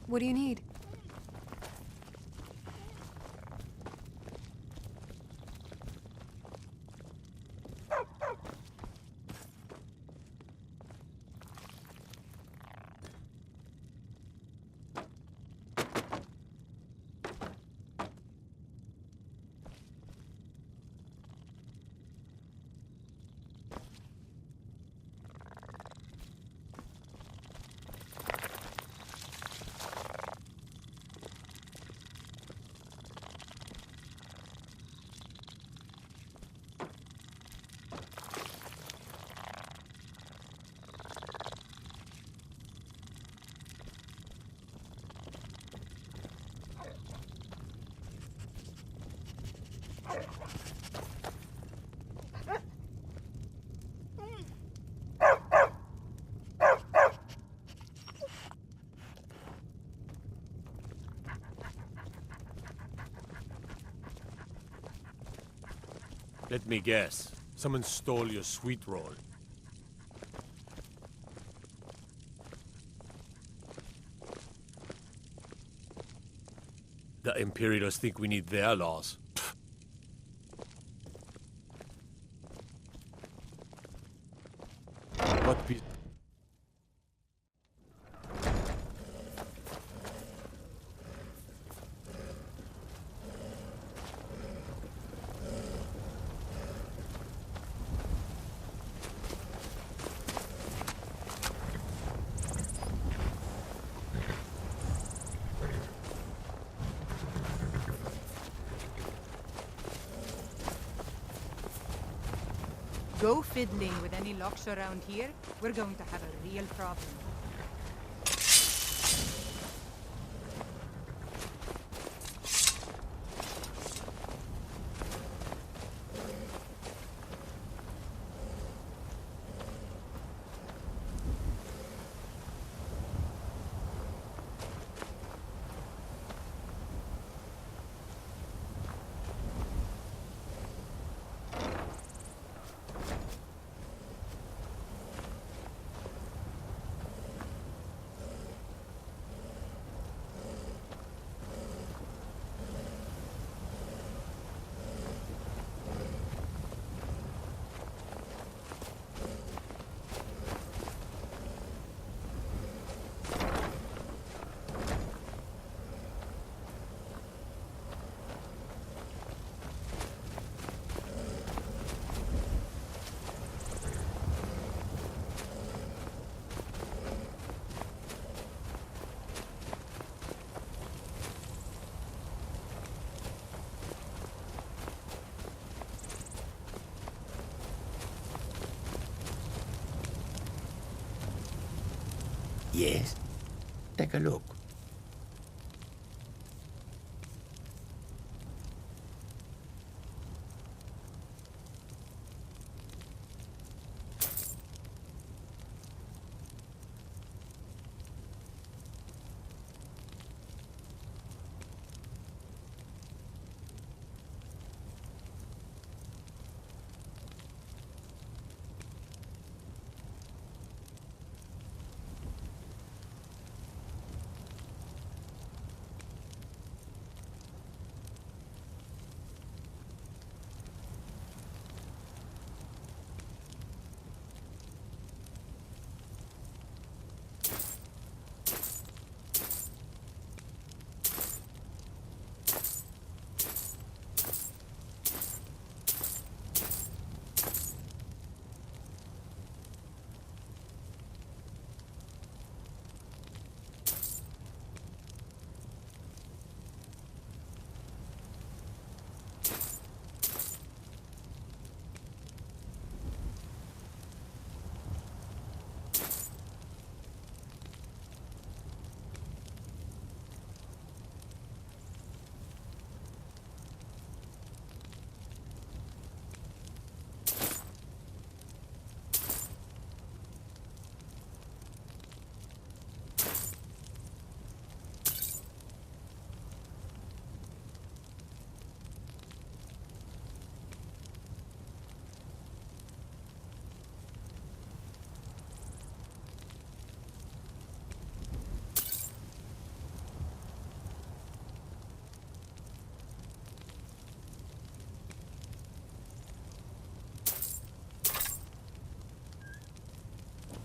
What do you need? Let me guess. Someone stole your sweet roll. The Imperials think we need their laws. What be... Go fiddling with any locks around here, we're going to have a real problem. Yes. Take a look.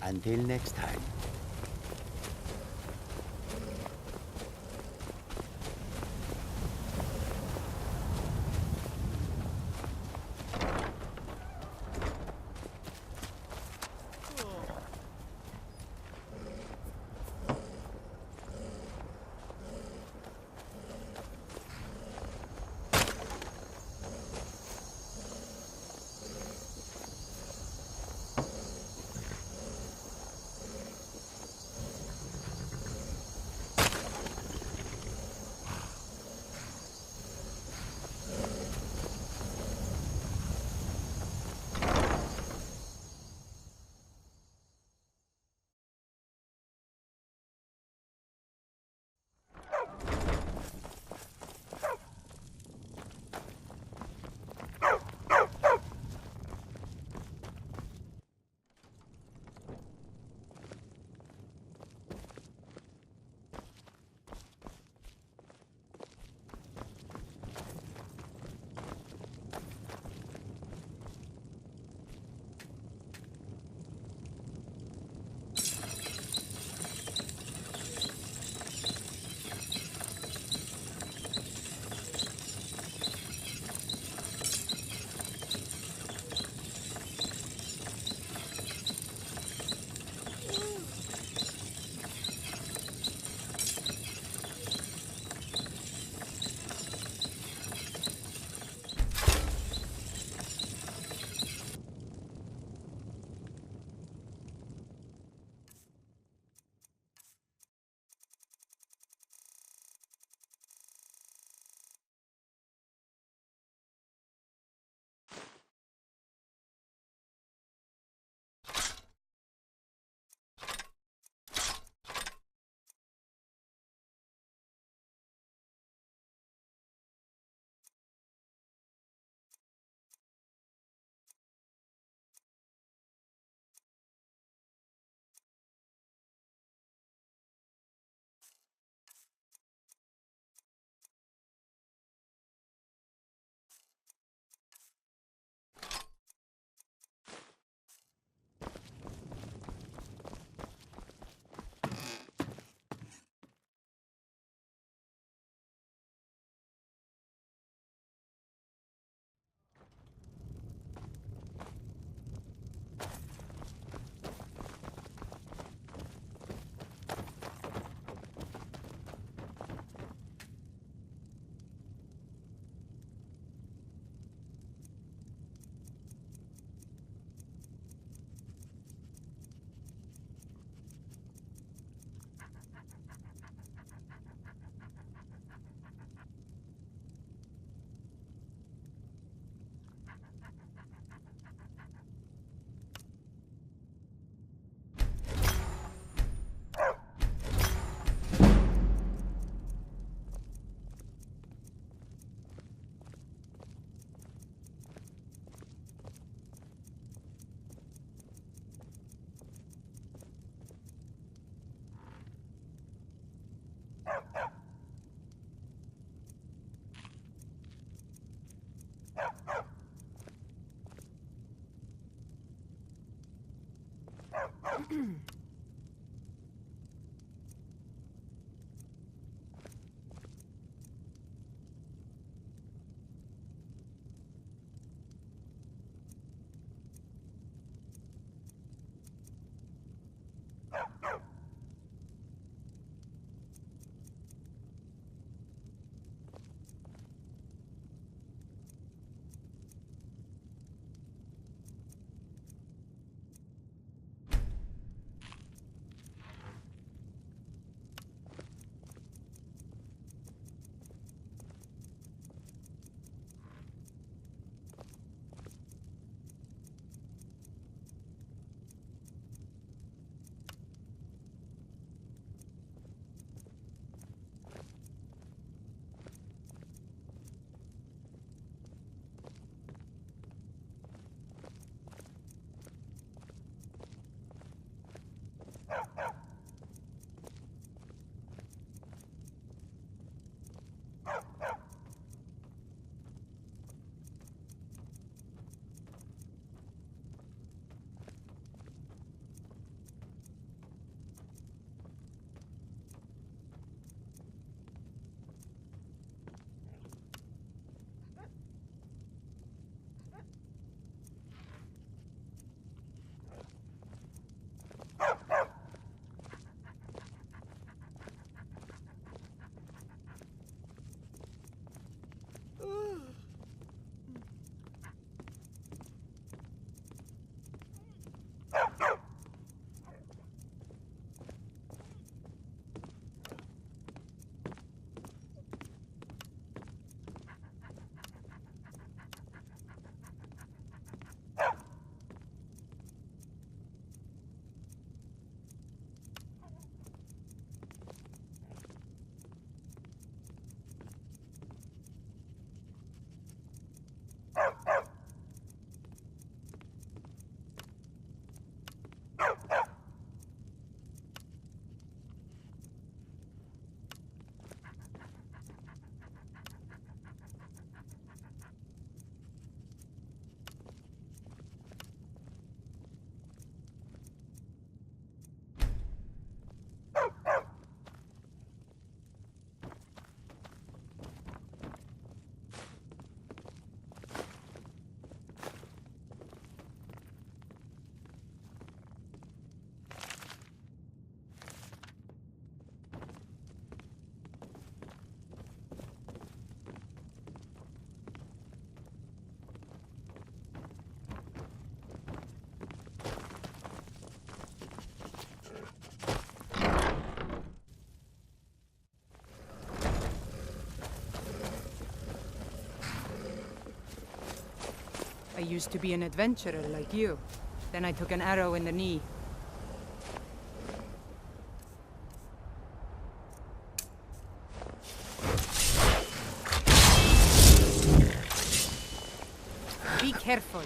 Until next time. used to be an adventurer like you. Then I took an arrow in the knee. Be careful.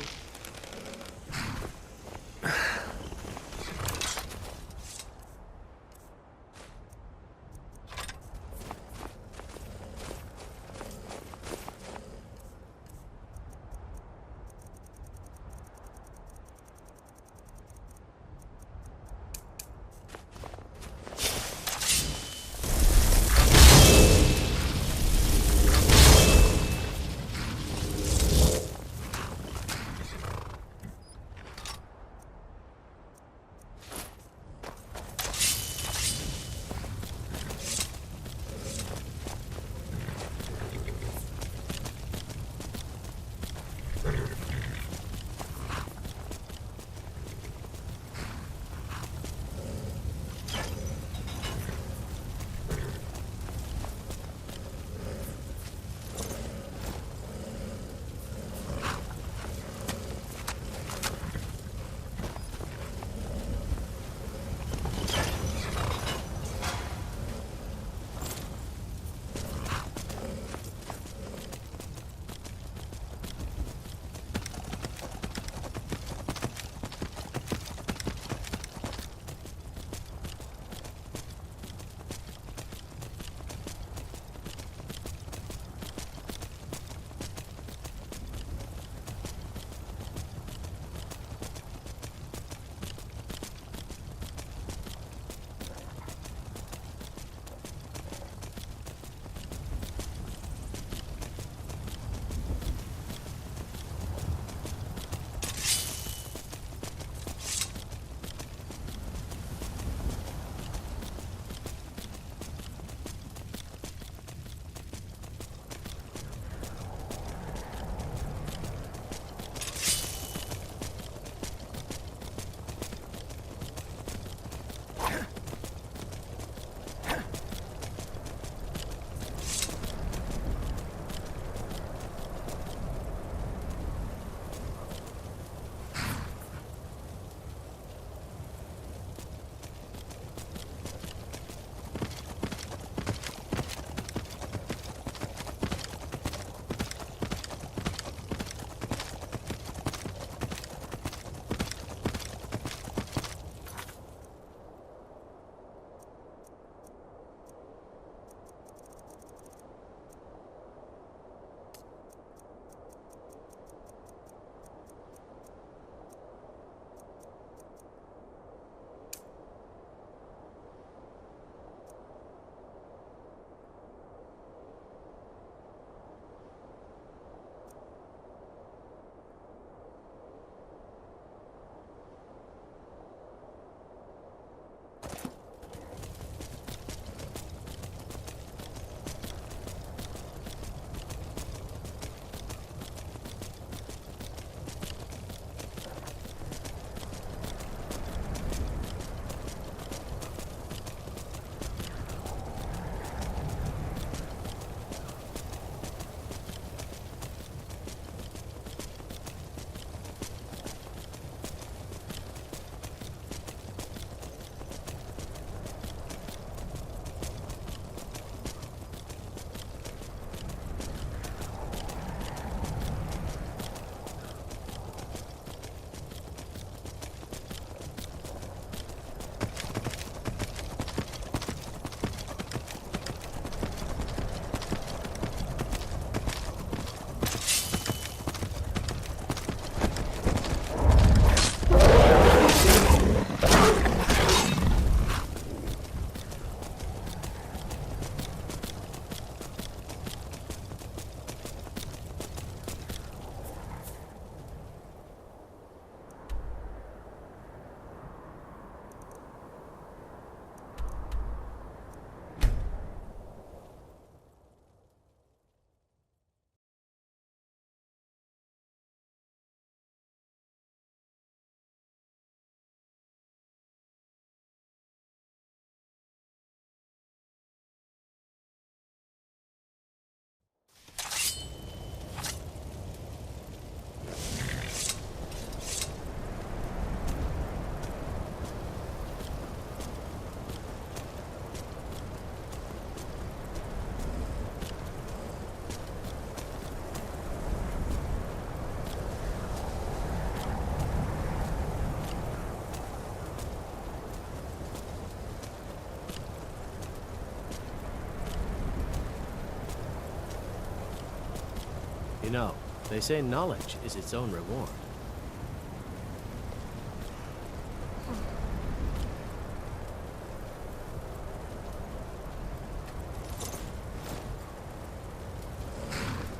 You know, they say knowledge is its own reward.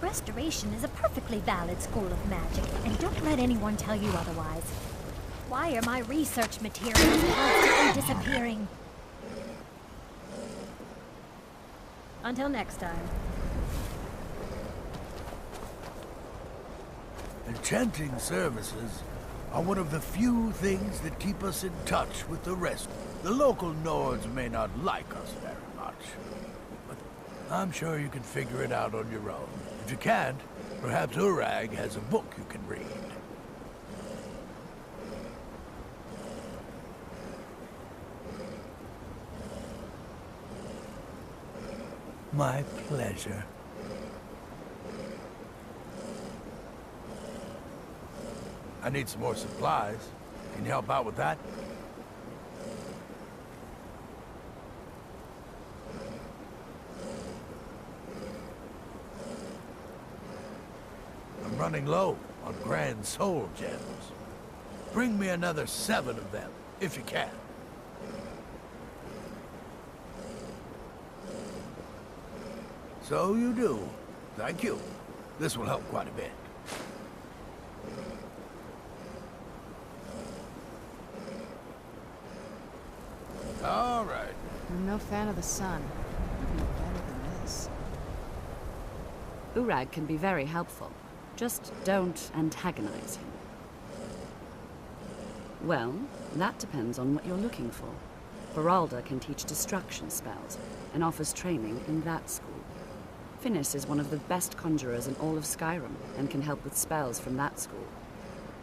Restoration is a perfectly valid school of magic, and don't let anyone tell you otherwise. Why are my research materials constantly disappearing? Until next time. Enchanting services are one of the few things that keep us in touch with the rest. The local Nords may not like us very much, but I'm sure you can figure it out on your own. If you can't, perhaps Urag has a book you can read. My pleasure. I need some more supplies. Can you help out with that? I'm running low on Grand Soul gems. Bring me another 7 of them, if you can. So you do. Thank you. This will help quite a bit. All right. I'm no fan of the sun. Nothing better than this. Urag can be very helpful. Just don't antagonize him. Well, that depends on what you're looking for. Beralda can teach destruction spells, and offers training in that school. Finnis is one of the best conjurers in all of Skyrim, and can help with spells from that school.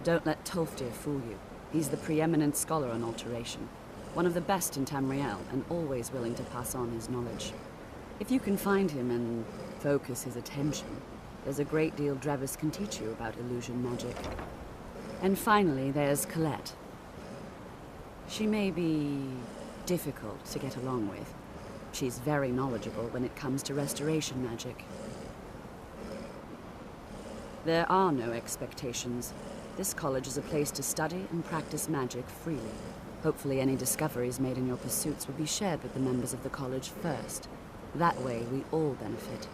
Don't let Tolfdir fool you. He's the preeminent scholar on alteration. One of the best in Tamriel, and always willing to pass on his knowledge. If you can find him and focus his attention, there's a great deal Drevis can teach you about illusion magic. And finally, there's Colette. She may be difficult to get along with. She's very knowledgeable when it comes to restoration magic. There are no expectations. This college is a place to study and practice magic freely. Hopefully any discoveries made in your pursuits will be shared with the members of the college first. That way, we all benefit.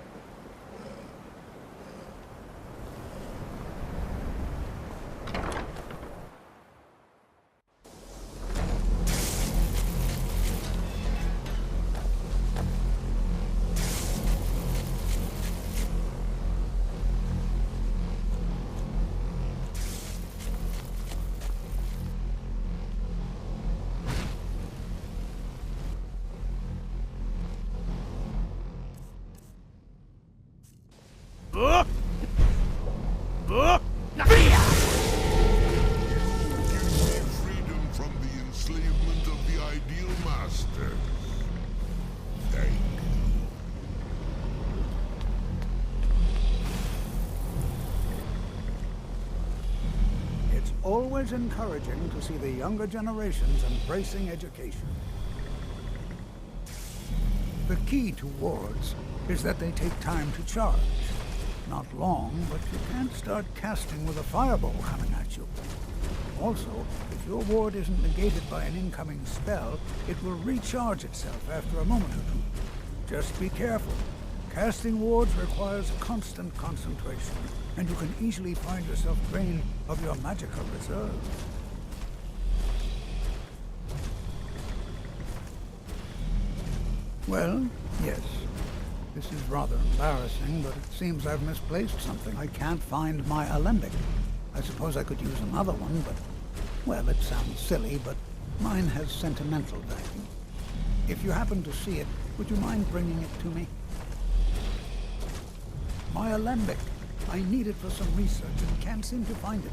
Freedom from the enslavement of the ideal master. Thank you. It's always encouraging to see the younger generations embracing education. The key to wards is that they take time to charge. Not long, but you can't start casting with a fireball coming at you. Also, if your ward isn't negated by an incoming spell, it will recharge itself after a moment or two. Just be careful. Casting wards requires constant concentration, and you can easily find yourself drained of your magical reserve. Well, yes. This is rather embarrassing, but it seems I've misplaced something. I can't find my alembic. I suppose I could use another one, but, well, it sounds silly, but mine has sentimental value. If you happen to see it, would you mind bringing it to me? My alembic. I need it for some research and can't seem to find it.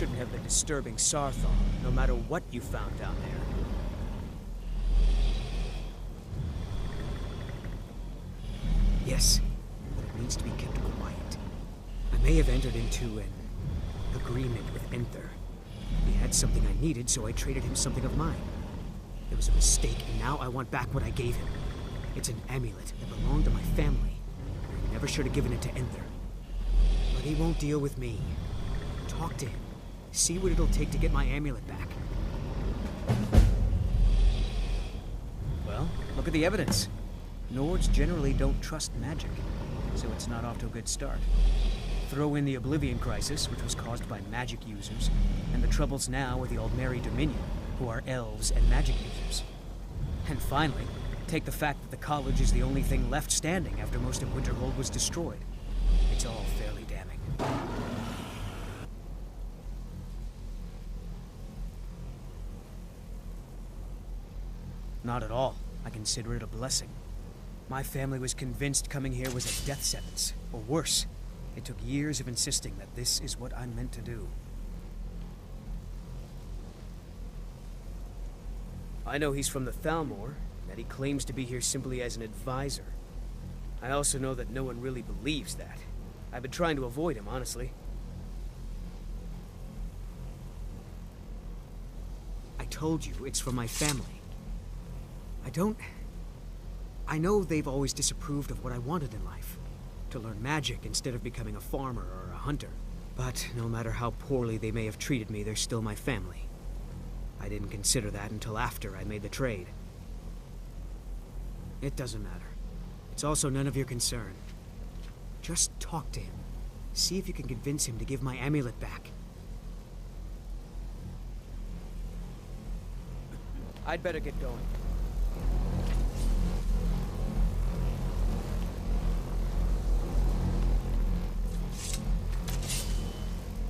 shouldn't have been disturbing Sarthal, no matter what you found down there. Yes, but it needs to be kept quiet. I may have entered into an agreement with Enther. He had something I needed, so I traded him something of mine. It was a mistake, and now I want back what I gave him. It's an amulet that belonged to my family. I never should have given it to Enther. But he won't deal with me. Talk to him. See what it'll take to get my amulet back. Well, look at the evidence. Nords generally don't trust magic, so it's not off to a good start. Throw in the Oblivion Crisis, which was caused by magic users, and the troubles now with the Aldmeri Dominion, who are elves and magic users. And finally, take the fact that the college is the only thing left standing after most of Winterhold was destroyed. It's all fairly damning. Not at all. I consider it a blessing. My family was convinced coming here was a death sentence, or worse. It took years of insisting that this is what I'm meant to do. I know he's from the Thalmor, that he claims to be here simply as an advisor. I also know that no one really believes that. I've been trying to avoid him, honestly. I told you, it's from my family. I know they've always disapproved of what I wanted in life. To learn magic instead of becoming a farmer or a hunter. But no matter how poorly they may have treated me, they're still my family. I didn't consider that until after I made the trade. It doesn't matter. It's also none of your concern. Just talk to him. See if you can convince him to give my amulet back. I'd better get going.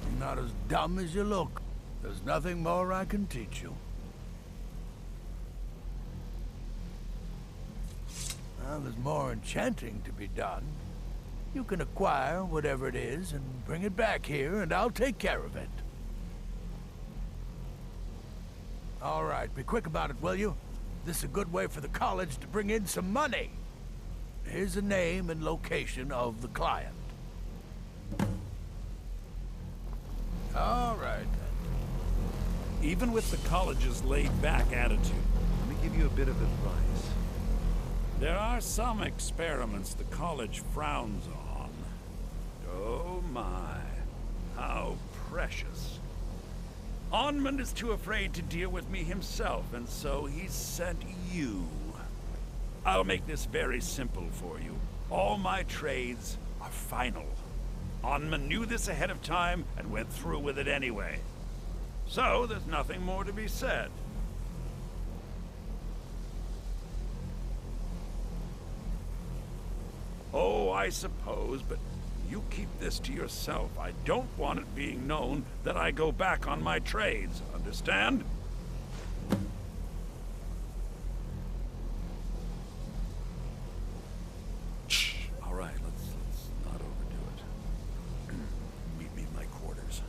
You're not as dumb as you look. There's nothing more I can teach you. Well, there's more enchanting to be done. You can acquire whatever it is and bring it back here, and I'll take care of it. All right, be quick about it, will you? This is a good way for the college to bring in some money. Here's the name and location of the client. All right, then. Even with the college's laid-back attitude, let me give you a bit of advice. There are some experiments the college frowns on. Oh my, how precious. Onmund is too afraid to deal with me himself, and so he's sent you. I'll make this very simple for you. All my trades are final. Onmund knew this ahead of time and went through with it anyway. So there's nothing more to be said. Oh, I suppose, but you keep this to yourself. I don't want it being known that I go back on my trades, understand? Shh. All right, let's not overdo it. Meet me in my quarters.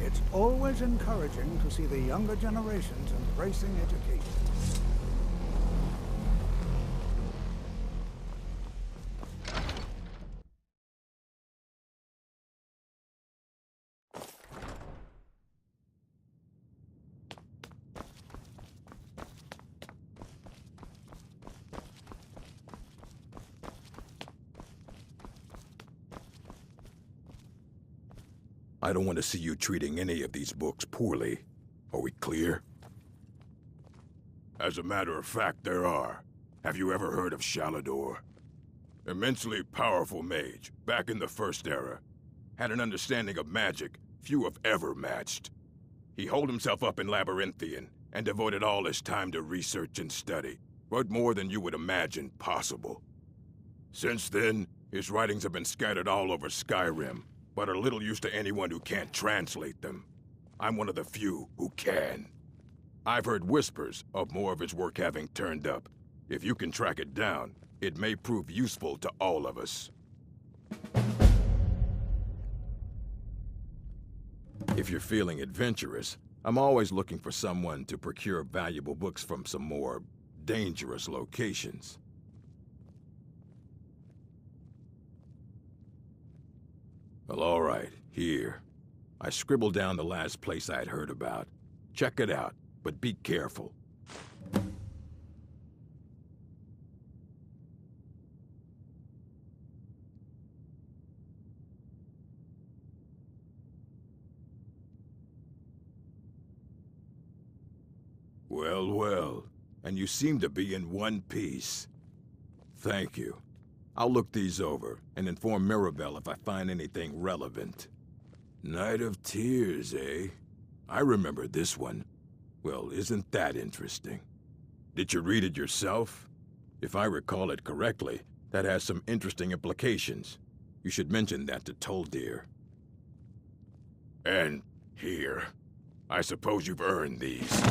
It's always encouraging to see the younger generations embracing education. I don't want to see you treating any of these books poorly. Are we clear? As a matter of fact, there are. Have you ever heard of Shalador? Immensely powerful mage, back in the First Era. Had an understanding of magic few have ever matched. He holed himself up in Labyrinthian and devoted all his time to research and study. Wrote more than you would imagine possible. Since then, his writings have been scattered all over Skyrim, but are little use to anyone who can't translate them. I'm one of the few who can. I've heard whispers of more of his work having turned up. If you can track it down, it may prove useful to all of us. If you're feeling adventurous, I'm always looking for someone to procure valuable books from some more dangerous locations. Well, all right, here. I scribbled down the last place I'd heard about. Check it out, but be careful. Well, well. And you seem to be in one piece. Thank you. I'll look these over and inform Mirabelle if I find anything relevant. Night of Tears, eh? I remember this one. Well, isn't that interesting? Did you read it yourself? If I recall it correctly, that has some interesting implications. You should mention that to Toldir. And here. I suppose you've earned these.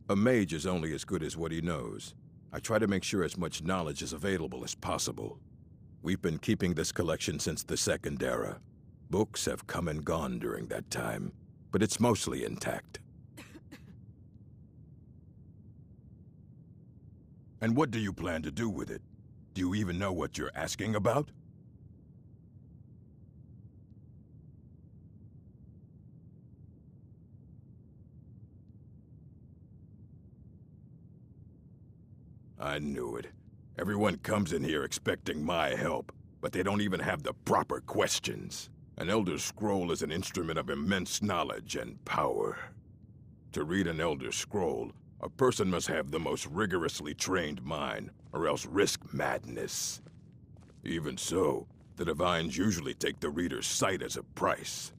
A mage is only as good as what he knows. I try to make sure as much knowledge is available as possible. We've been keeping this collection since the Second Era. Books have come and gone during that time, but it's mostly intact. And what do you plan to do with it? Do you even know what you're asking about? I knew it. Everyone comes in here expecting my help, but they don't even have the proper questions. An Elder Scroll is an instrument of immense knowledge and power. To read an Elder Scroll, a person must have the most rigorously trained mind, or else risk madness. Even so, the Divines usually take the reader's sight as a price.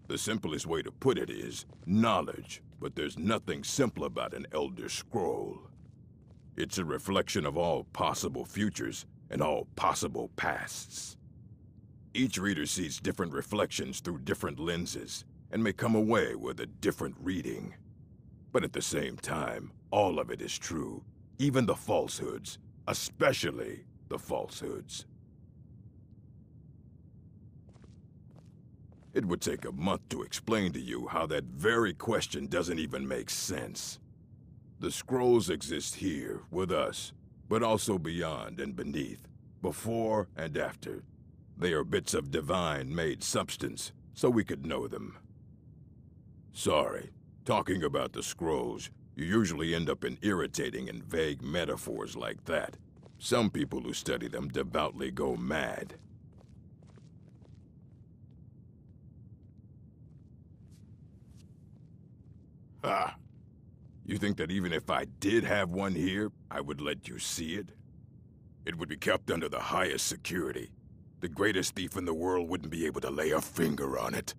The simplest way to put it is knowledge, but there's nothing simple about an Elder Scroll. It's a reflection of all possible futures and all possible pasts. Each reader sees different reflections through different lenses and may come away with a different reading. But at the same time, all of it is true, even the falsehoods, especially the falsehoods. It would take a month to explain to you how that very question doesn't even make sense. The scrolls exist here, with us, but also beyond and beneath, before and after. They are bits of divine-made substance, so we could know them. Sorry, talking about the scrolls, you usually end up in irritating and vague metaphors like that. Some people who study them devoutly go mad. Ah, you think that even if I did have one here, I would let you see it? It would be kept under the highest security. The greatest thief in the world wouldn't be able to lay a finger on it.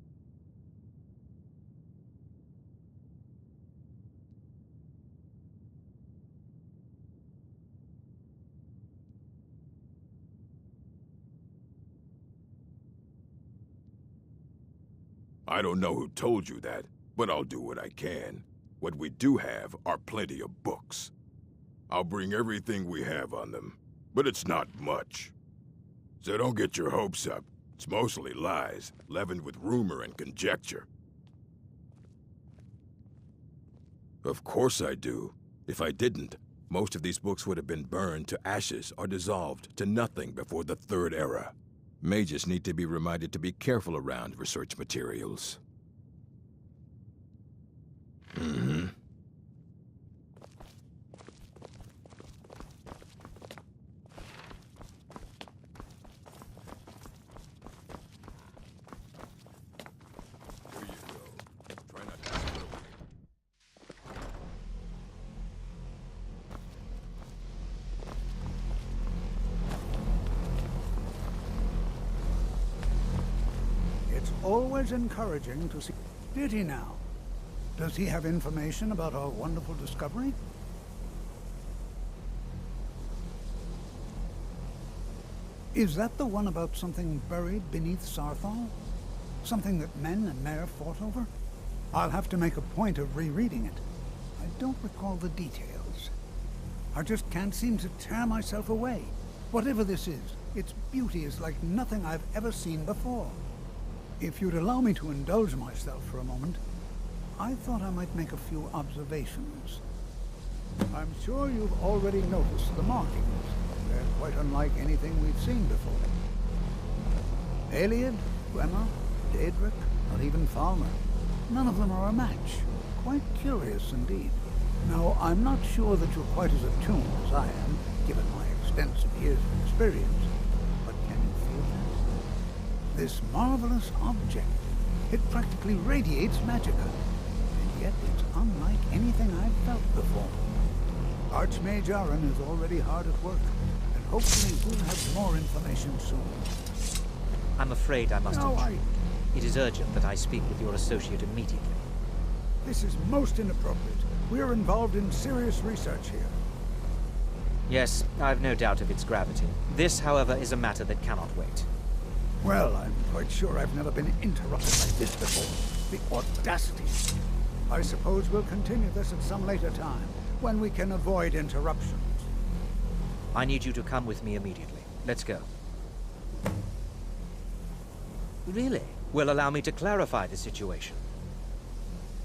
I don't know who told you that, but I'll do what I can. What we do have are plenty of books. I'll bring everything we have on them, but it's not much. So don't get your hopes up. It's mostly lies, leavened with rumor and conjecture. Of course I do. If I didn't, most of these books would have been burned to ashes or dissolved to nothing before the Third Era. Mages need to be reminded to be careful around research materials. Mm-hmm. Here you go. Try not to spill it. It's always encouraging to see. Did he now? Does he have information about our wonderful discovery? Is that the one about something buried beneath Sarthal? Something that men and Mare fought over? I'll have to make a point of rereading it. I don't recall the details. I just can't seem to tear myself away. Whatever this is, its beauty is like nothing I've ever seen before. If you'd allow me to indulge myself for a moment, I thought I might make a few observations. I'm sure you've already noticed the markings. They're quite unlike anything we've seen before. Aliad, Gwema, Daedric, or even Falmer. None of them are a match. Quite curious indeed. Now, I'm not sure that you're quite as attuned as I am, given my extensive years of experience, but can you feel that? This marvelous object, it practically radiates magicka, and yet it's unlike anything I've felt before. Archmage Aaron is already hard at work, and hopefully we'll have more information soon. I'm afraid I must No, intrude. It is urgent that I speak with your associate immediately. This is most inappropriate. We're involved in serious research here. Yes, I've no doubt of its gravity. This, however, is a matter that cannot wait. Well, I'm quite sure I've never been interrupted like this before. The audacity. I suppose we'll continue this at some later time, when we can avoid interruptions. I need you to come with me immediately. Let's go. Really? Well, allow me to clarify the situation.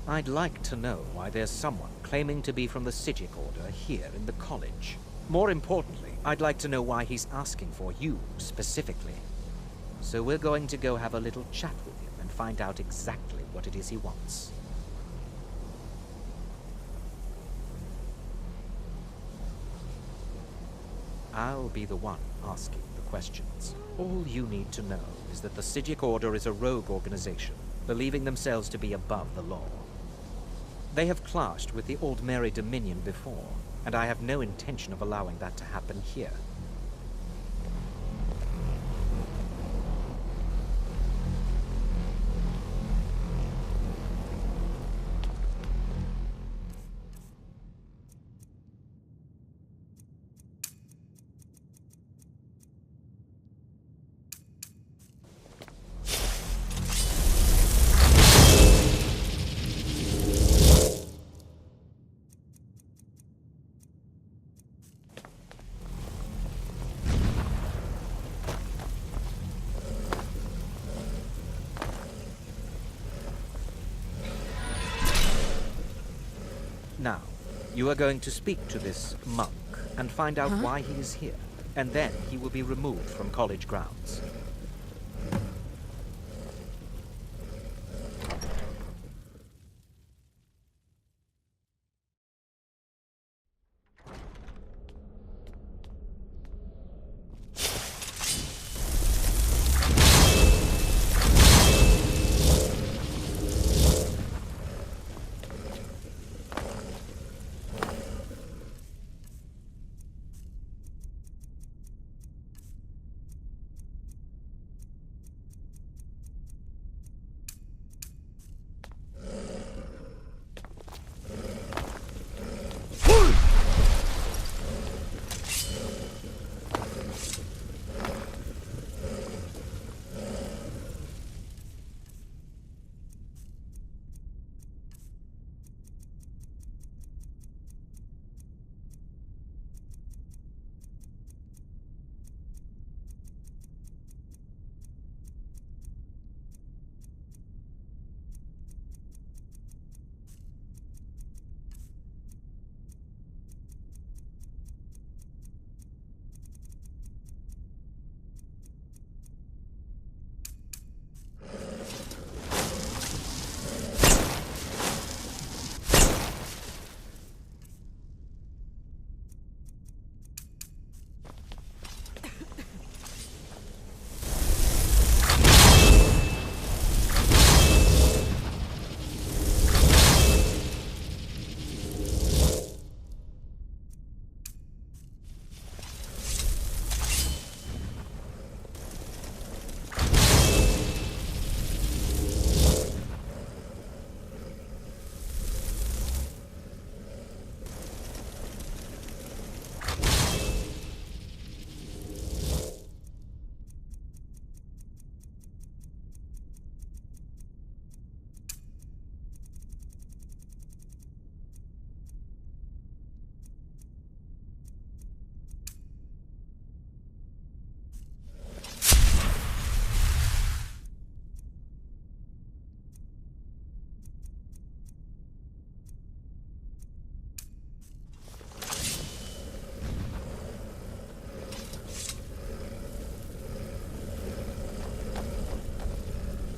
I'd like to know why there's someone claiming to be from the Psijic Order here in the college. More importantly, I'd like to know why he's asking for you, specifically. So we're going to go have a little chat with him and find out exactly what it is he wants. I'll be the one asking the questions. All you need to know is that the Psijic Order is a rogue organization, believing themselves to be above the law. They have clashed with the Old Mary Dominion before, and I have no intention of allowing that to happen here. Now, you are going to speak to this monk and find out why he is here, and then he will be removed from college grounds.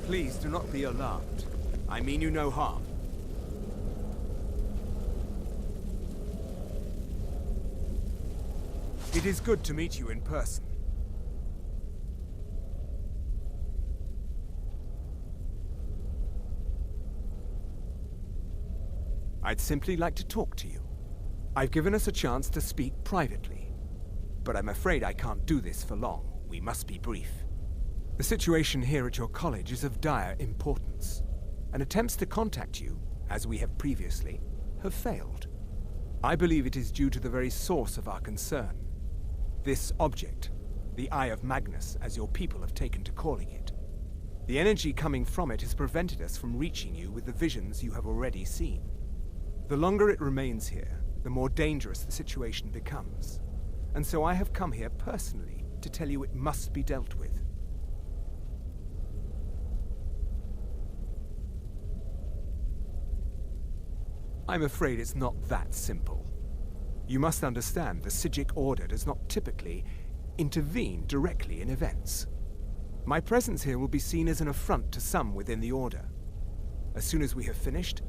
Please do not be alarmed. I mean you no harm. It is good to meet you in person. I'd simply like to talk to you. I've given us a chance to speak privately, but I'm afraid I can't do this for long. We must be brief. The situation here at your college is of dire importance, and attempts to contact you, as we have previously, have failed. I believe it is due to the very source of our concern. This object, the Eye of Magnus, as your people have taken to calling it. The energy coming from it has prevented us from reaching you with the visions you have already seen. The longer it remains here, the more dangerous the situation becomes. And so I have come here personally to tell you it must be dealt with. I'm afraid it's not that simple. You must understand the Psijic Order does not typically intervene directly in events. My presence here will be seen as an affront to some within the Order. As soon as we have finished,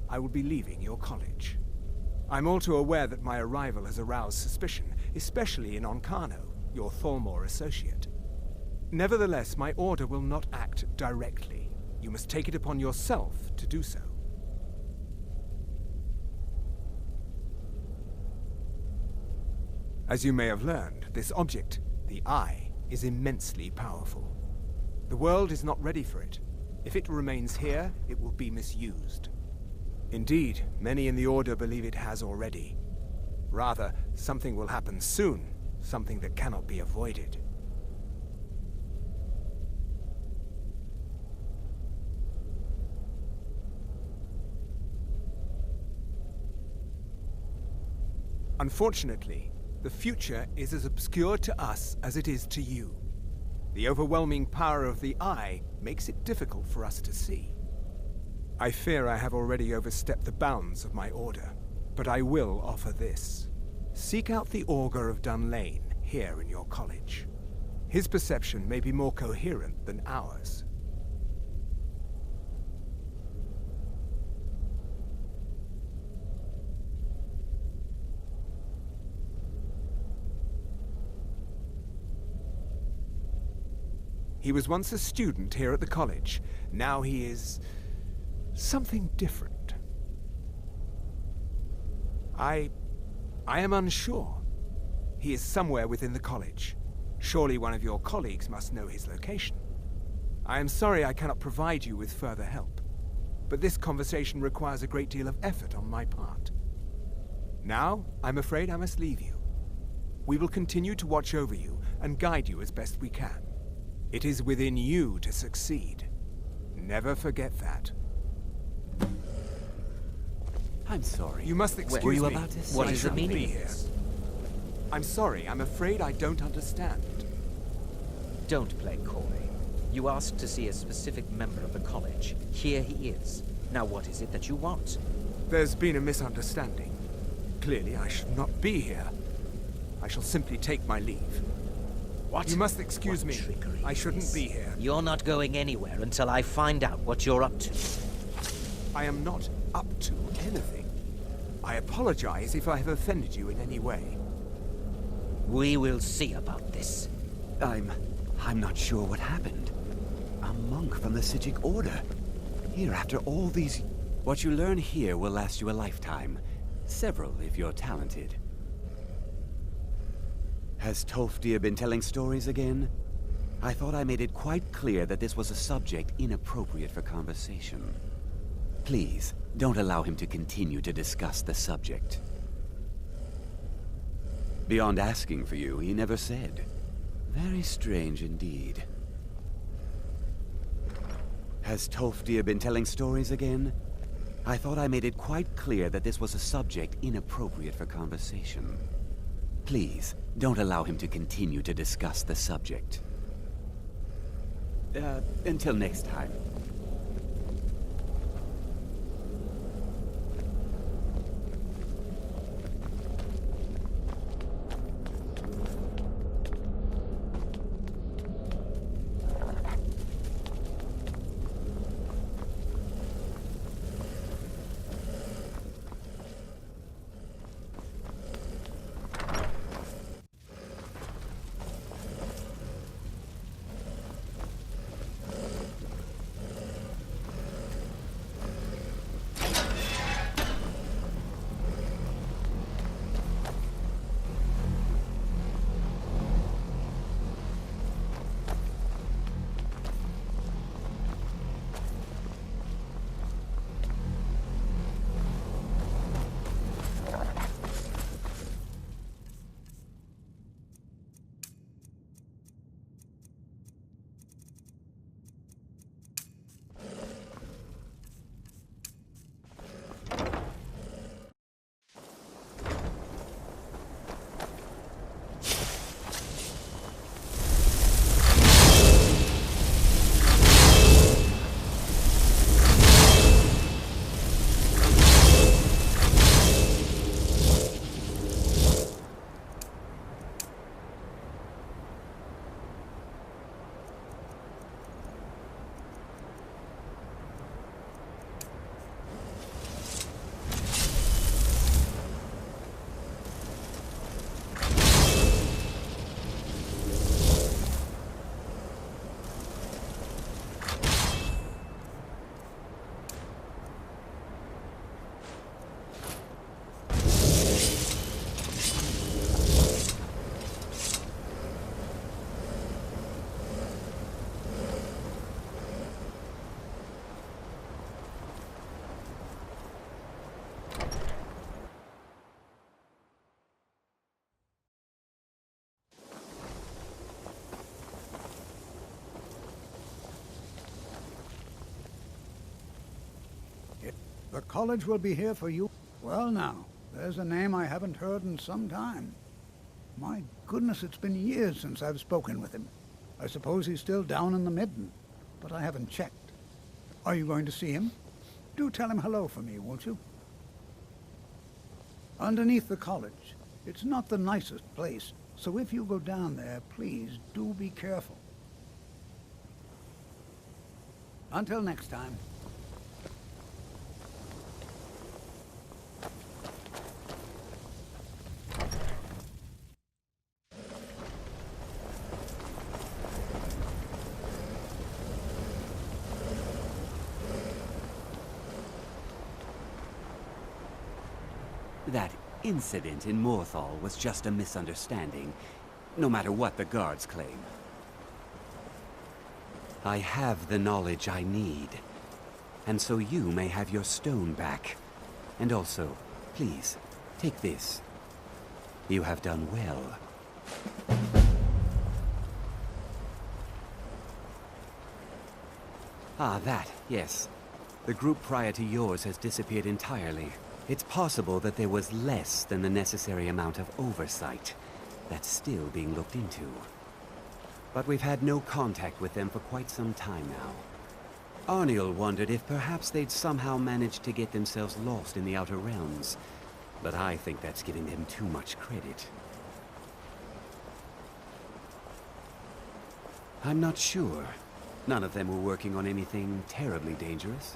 I will be leaving your college. I'm all too aware that my arrival has aroused suspicion, especially in Onkano, your Thalmor associate. Nevertheless, my order will not act directly. You must take it upon yourself to do so. As you may have learned, this object, the Eye, is immensely powerful. The world is not ready for it. If it remains here, it will be misused. Indeed, many in the Order believe it has already. Rather, something will happen soon, something that cannot be avoided. Unfortunately, the future is as obscure to us as it is to you. The overwhelming power of the Eye makes it difficult for us to see. I fear I have already overstepped the bounds of my order, but I will offer this. Seek out the Augur of Dunlane here in your college. His perception may be more coherent than ours. He was once a student here at the college. Now he is something different. I am unsure. He is somewhere within the college. Surely one of your colleagues must know his location. I am sorry I cannot provide you with further help, but this conversation requires a great deal of effort on my part. Now, I'm afraid I must leave you. We will continue to watch over you and guide you as best we can. It is within you to succeed. Never forget that. I'm sorry. You must excuse Were you me. about to say What is the something? meaning Be of here. this? I'm sorry. I'm afraid I don't understand. Don't play coy. You asked to see a specific member of the college. Here he is. Now what is it that you want? There's been a misunderstanding. Clearly, I should not be here. I shall simply take my leave. What? You must excuse me. Trickery I is shouldn't this? be here. You're not going anywhere until I find out what you're up to. I am not up to anything. I apologize if I have offended you in any way. We will see about this. I'm not sure what happened. A monk from the Psijic Order. Here after all these... What you learn here will last you a lifetime. Several if you're talented. Has Tolfdir been telling stories again? I thought I made it quite clear that this was a subject inappropriate for conversation. Please, don't allow him to continue to discuss the subject. Beyond asking for you, he never said. Very strange indeed. Has Tolfdir been telling stories again? I thought I made it quite clear that this was a subject inappropriate for conversation. Please, don't allow him to continue to discuss the subject. Until next time. The college will be here for you. Well now, there's a name I haven't heard in some time. My goodness, it's been years since I've spoken with him. I suppose he's still down in the Midden, but I haven't checked. Are you going to see him? Do tell him hello for me, won't you? Underneath the college. It's not the nicest place, so if you go down there, please do be careful. Until next time. That incident in Morthal was just a misunderstanding, no matter what the guards claim. I have the knowledge I need, and so you may have your stone back. And also, please, take this. You have done well. Ah, that, yes. The group prior to yours has disappeared entirely. It's possible that there was less than the necessary amount of oversight. That's still being looked into. But we've had no contact with them for quite some time now. Arniel wondered if perhaps they'd somehow managed to get themselves lost in the Outer Realms. But I think that's giving them too much credit. I'm not sure. None of them were working on anything terribly dangerous.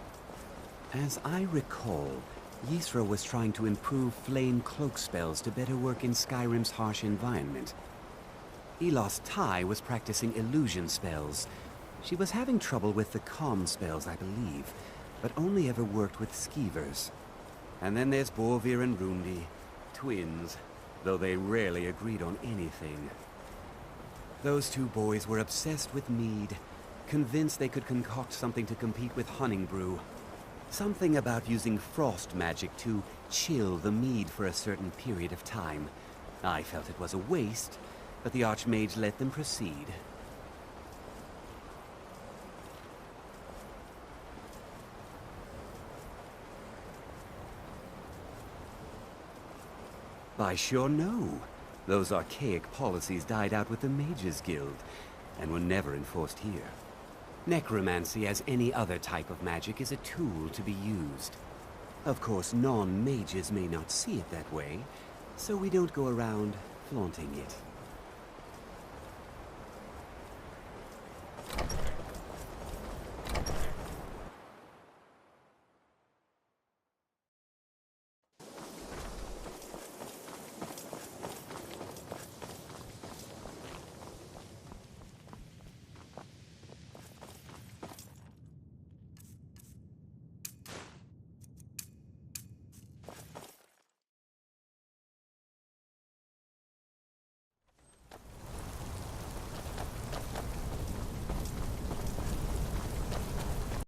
As I recall, Ysra was trying to improve flame cloak spells to better work in Skyrim's harsh environment. Elos Tai was practicing illusion spells. She was having trouble with the calm spells, I believe, but only ever worked with skeevers. And then there's Borvir and Rundi, twins, though they rarely agreed on anything. Those two boys were obsessed with mead, convinced they could concoct something to compete with Honningbrew. Something about using frost magic to chill the mead for a certain period of time. I felt it was a waste, but the Archmage let them proceed. I sure know. Those archaic policies died out with the Mages Guild, and were never enforced here. Necromancy, as any other type of magic, is a tool to be used. Of course, non-mages may not see it that way, so we don't go around flaunting it.